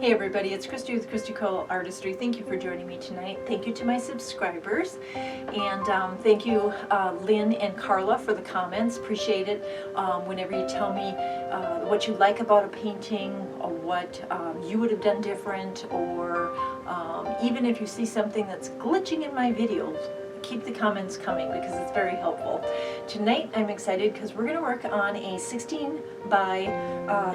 Hey everybody, it's Christy with Christy Artistry. Thank you for joining me tonight. Thank you to my subscribers, and thank you Lynn and Carla for the comments. Appreciate it. Whenever you tell me what you like about a painting, or what you would have done different, or even if you see something that's glitching in my videos, keep the comments coming because it's very helpful. Tonight I'm excited because we're going to work on a 16 by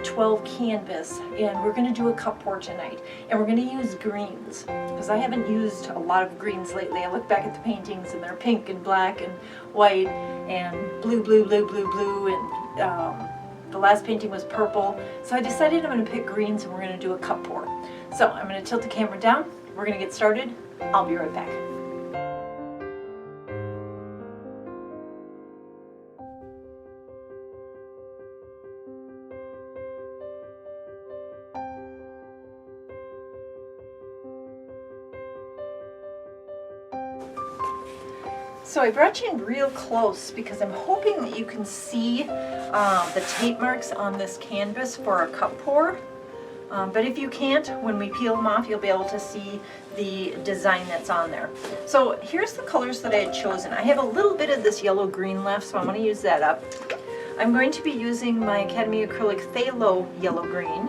12 canvas, and we're going to do a cup pour tonight, and we're going to use greens because I haven't used a lot of greens lately. I look back at the paintings and they're pink and black and white and blue, blue, blue, blue, blue, and the last painting was purple. So I decided I'm going to pick greens and we're going to do a cup pour. So I'm going to tilt the camera down. We're going to get started. I'll be right back. So I brought you in real close because I'm hoping that you can see the tape marks on this canvas for our cup pour. But if you can't, when we peel them off, you'll be able to see the design that's on there. So here's the colors that I had chosen. I have a little bit of this yellow-green left, so I'm going to use that up. I'm going to be using my Academy Acrylic Phthalo Yellow-Green.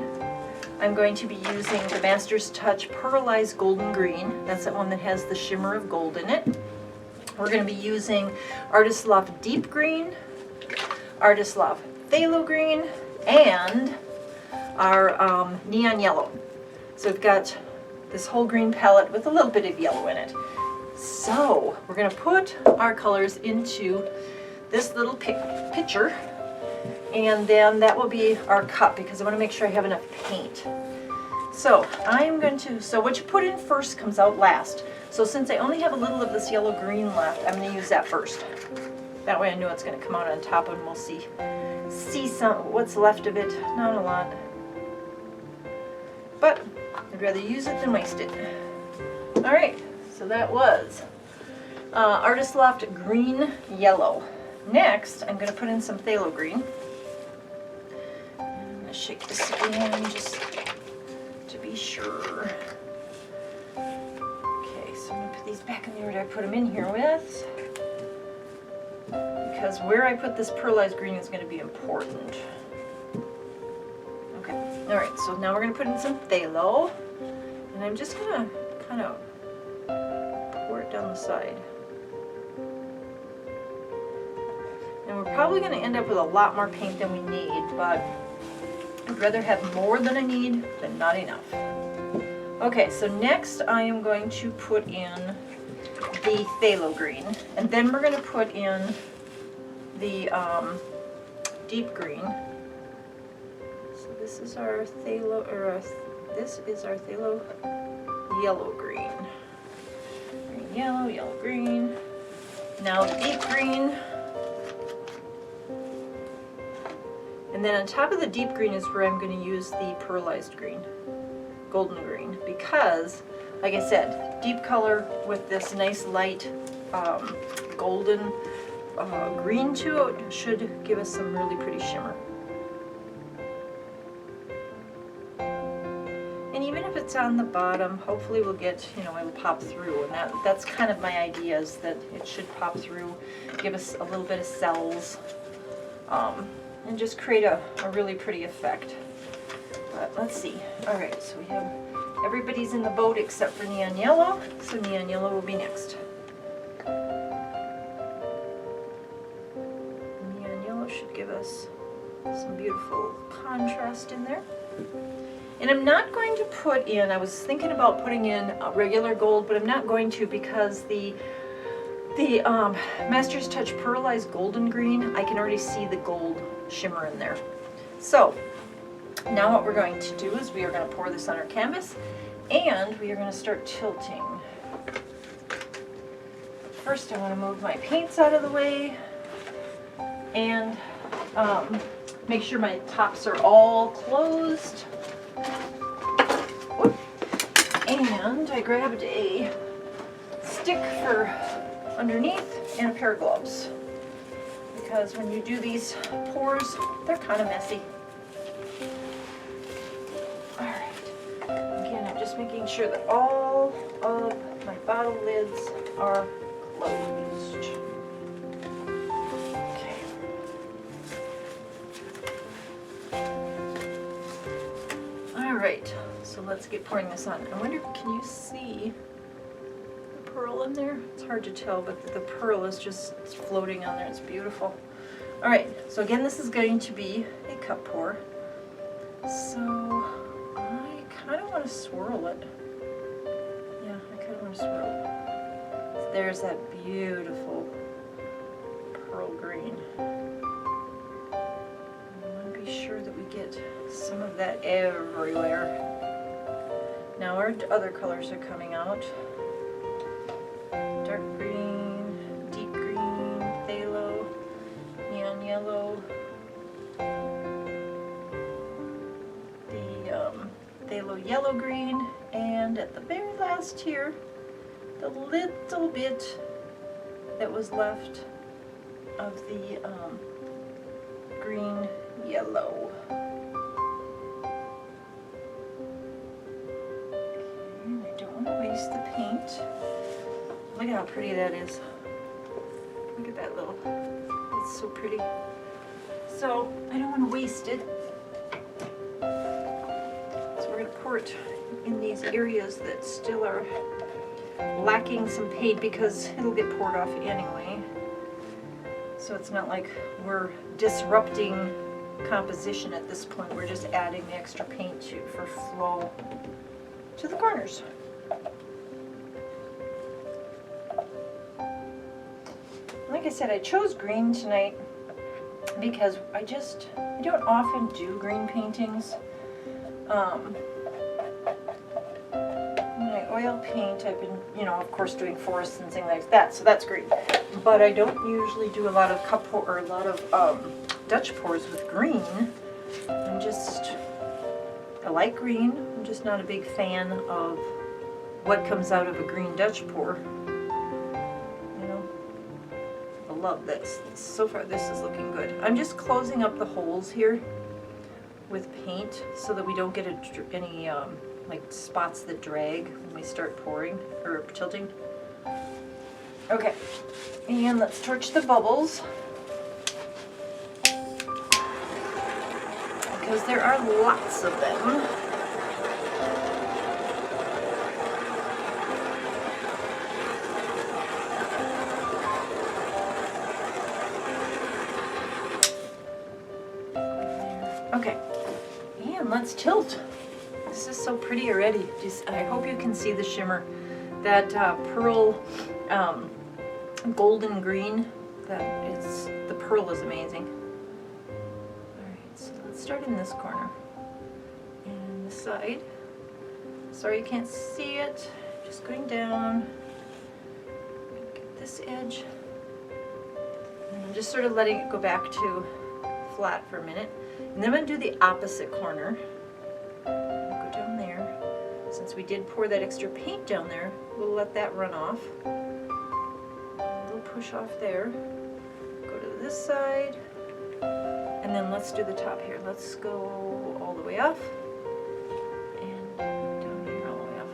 I'm going to be using the Master's Touch Pearlized Golden Green. That's the one that has the shimmer of gold in it. We're going to be using Artist Loft Deep Green, Artist Loft Phthalo Green, and our Neon Yellow. So we've got this whole green palette with a little bit of yellow in it. So we're going to put our colors into this little pitcher, and then that will be our cup because I want to make sure I have enough paint. So I'm going to, so what you put in first comes out last. So since I only have a little of this yellow-green left, I'm going to use that first. That way I know it's going to come out on top, and we'll see what's left of it. Not a lot. But I'd rather use it than waste it. Alright, so that was Artist Loft Green Yellow. Next, I'm going to put in some Phthalo Green. I'm going to shake this again just to be sure. So I'm going to put these back in the order I put them in here with, because where I put this pearlized green is going to be important. Okay, alright, so now we're going to put in some phthalo, and I'm just going to kind of pour it down the side. And we're probably going to end up with a lot more paint than we need, but I'd rather have more than I need than not enough. Okay, so next I am going to put in the phthalo green, and then we're going to put in the deep green. So this is our phthalo, this is our phthalo yellow green. Green, yellow, yellow, green. Now the deep green. And then on top of the deep green is where I'm going to use the pearlized green. Golden green, because like I said, deep color with this nice light golden green to it should give us some really pretty shimmer. And even if it's on the bottom, hopefully we'll get, you know, it'll pop through, and that's kind of my idea, is that it should pop through, give us a little bit of cells, and just create a really pretty effect. But let's see. Alright, so we have, everybody's in the boat except for Neon Yellow, so Neon Yellow will be next. Neon Yellow should give us some beautiful contrast in there. And I'm not going to put in, I was thinking about putting in a regular gold, but I'm not going to, because the Master's Touch Pearlized Golden Green, I can already see the gold shimmer in there. So now what we're going to do is we are going to pour this on our canvas, and we are going to start tilting. First I want to move my paints out of the way and make sure my tops are all closed. Whoop. And I grabbed a stick for underneath and a pair of gloves, because when you do these pours, they're kind of messy. Alright, just making sure that all of my bottle lids are closed. Okay. All right, so let's get pouring this on. I wonder, can you see the pearl in there? It's hard to tell, but the pearl is just floating on there. It's beautiful. All right, so again, this is going to be a cup pour. So I kind of want to swirl it. Yeah, I kind of want to swirl it. So there's that beautiful pearl green. I want to be sure that we get some of that everywhere. Now our other colors are coming out. Dark green, deep green, phthalo, neon yellow, the phthalo yellow green, and at the very last here, the little bit that was left of the green yellow. Okay, I don't want to waste the paint. Look at how pretty that is. Look at that little, it's so pretty. So I don't want to waste it. So we're going to pour it in these areas that still are lacking some paint because it'll get poured off anyway. So it's not like we're disrupting composition at this point. We're just adding the extra paint for flow to the corners. Like I said, I chose green tonight because I don't often do green paintings. When I oil paint, I've been, of course, doing forests and things like that, so that's green. But I don't usually do a lot of cup pour or a lot of Dutch pours with green. I like green. I'm just not a big fan of what comes out of a green Dutch pour. I love this. So far, this is looking good. I'm just closing up the holes here with paint so that we don't get any like spots that drag when we start pouring or tilting. Okay, and let's torch the bubbles because there are lots of them. Okay, and let's tilt. This is so pretty already. I hope you can see the shimmer. That pearl golden green, the pearl is amazing. Alright, so let's start in this corner. And this side. Sorry you can't see it. Just going down. Get this edge. And I'm just sort of letting it go back to flat for a minute. And then I'm going to do the opposite corner. I'll go down there. Since we did pour that extra paint down there, we'll let that run off. A little push off there. Go to this side. And then let's do the top here. Let's go all the way off. And down here all the way off.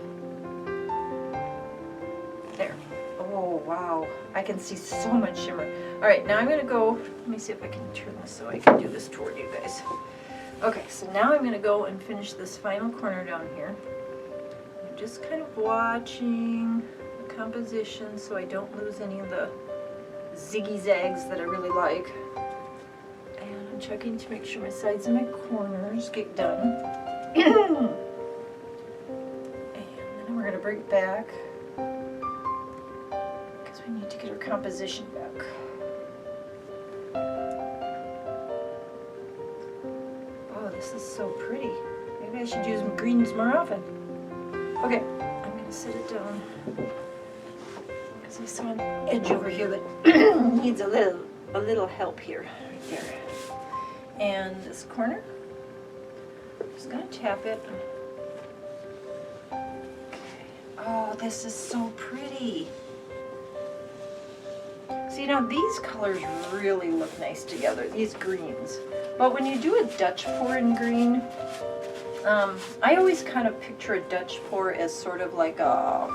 There. Oh, wow. I can see so much shimmer. Alright, now I'm going to go, let me see if I can turn this so I can do this toward you guys. Okay, so now I'm going to go and finish this final corner down here. I'm just kind of watching the composition so I don't lose any of the ziggy zags that I really like. And I'm checking to make sure my sides and my corners get done. And then we're going to bring it back because we need to get our composition back. This is so pretty. Maybe I should use greens more often. Okay, I'm going to set it down because I saw an edge over here that needs a little help here, right there. And this corner, I'm just going to tap it. Okay. Oh, this is so pretty. See, now these colors really look nice together, these greens. But when you do a Dutch pour in green, I always kind of picture a Dutch pour as sort of like a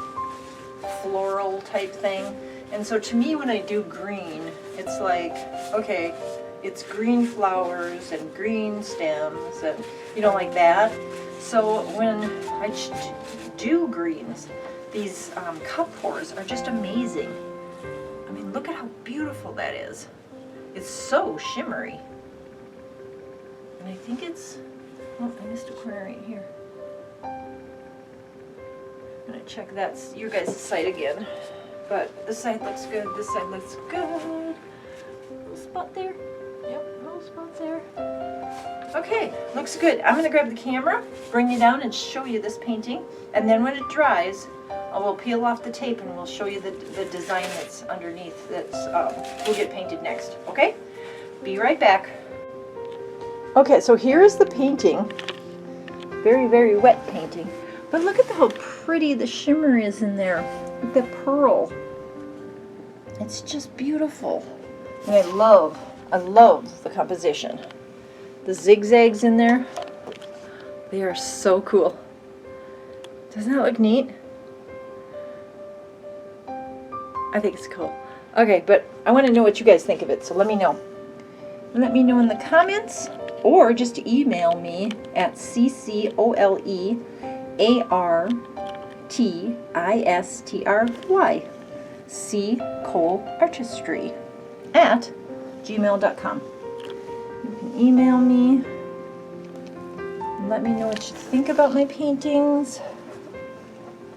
floral type thing. And so to me, when I do green, it's like, okay, it's green flowers and green stems and, you know, like that. So when I do greens, these cup pours are just amazing. I mean, look at how beautiful that is. It's so shimmery. And I think it's, oh, I missed a corner right here. I'm gonna check that's your guys' side again. But this side looks good, this side looks good. Little spot there. Yep, little spot there. Okay, looks good. I'm gonna grab the camera, bring you down and show you this painting. And then when it dries, I will peel off the tape and we'll show you the design that's underneath that's will get painted next, okay? Be right back. Okay, so here is the painting. Very, very wet painting. But look at how pretty the shimmer is in there. With the pearl. It's just beautiful. And I love the composition. The zigzags in there, they are so cool. Doesn't that look neat? I think it's cool. Okay, but I want to know what you guys think of it, so let me know. Let me know in the comments, or just email me at COLORSHOT@gmail.com. You can email me and let me know what you think about my paintings.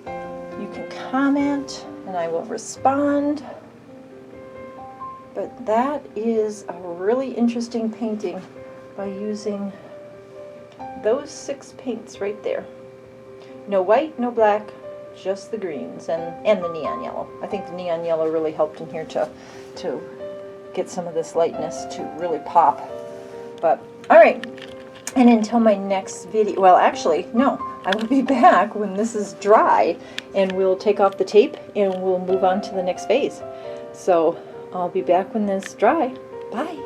You can comment and I will respond. But that is a really interesting painting by using those 6 paints right there. No white, no black, just the greens and the neon yellow. I think the neon yellow really helped in here to get some of this lightness to really pop. But all right, and until my next video, well actually no, I will be back when this is dry and we'll take off the tape and we'll move on to the next phase. So I'll be back when this is dry. Bye.